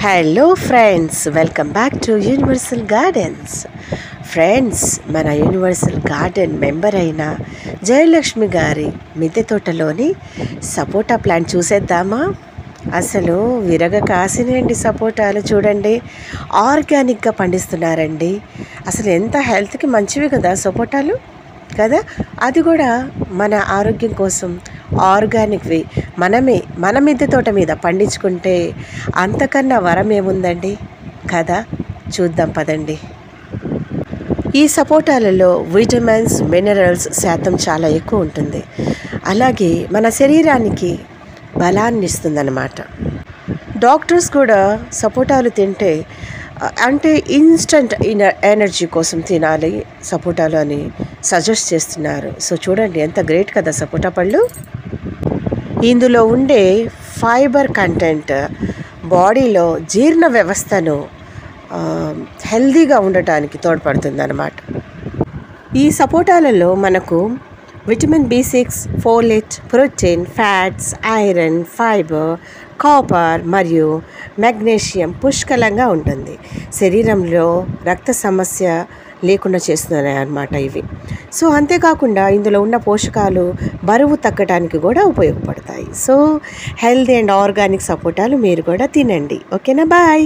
Hello friends, welcome back to universal gardens. Friends, మన universal garden member అయిన జయలక్ష్మి గారి మిద్దె తోటలోని సపోటా ప్లాంట్ చూసేద్దామా? అసలు విరగ కాసినాయండి సపోటాలు. చూడండి, ఆర్గానిక్గా పండిస్తున్నారండి. అసలు ఎంత హెల్త్కి మంచివి కదా సపోటాలు కదా. అది కూడా మన ఆరోగ్యం కోసం ఆర్గానిక్వి మన మిద్దె తోట మీద పండించుకుంటే అంతకన్నా వరం ఏముందండి కదా. చూద్దాం పదండి. ఈ సపోటాలలో విటమిన్స్, మినరల్స్ శాతం చాలా ఎక్కువ ఉంటుంది. అలాగే మన శరీరానికి బలాన్ని ఇస్తుందన్నమాట. డాక్టర్స్ కూడా సపోటాలు తింటే అంటే ఇన్స్టంట్ ఎనర్జీ కోసం తినాలి సపోటాలు అని సజెస్ట్ చేస్తున్నారు. సో చూడండి, ఎంత గ్రేట్ కదా సపోటా పళ్ళు. ఇందులో ఉండే ఫైబర్ కంటెంట్ బాడీలో జీర్ణ వ్యవస్థను హెల్దీగా ఉండటానికి తోడ్పడుతుంది అన్నమాట. ఈ సపోటాలలో మనకు vitamin B6, folate, protein, fats, iron, fibre, copper మరియు మెగ్నీషియం పుష్కలంగా ఉంటుంది. శరీరంలో రక్త సమస్య లేకుండా చేస్తున్నాయి అన్నమాట ఇవి. సో అంతేకాకుండా ఇందులో ఉన్న పోషకాలు బరువు తగ్గడానికి కూడా ఉపయోగపడతాయి. సో హెల్దీ అండ్ ఆర్గానిక్ సపోటాలు మీరు కూడా తినండి. ఓకేనా, బాయ్.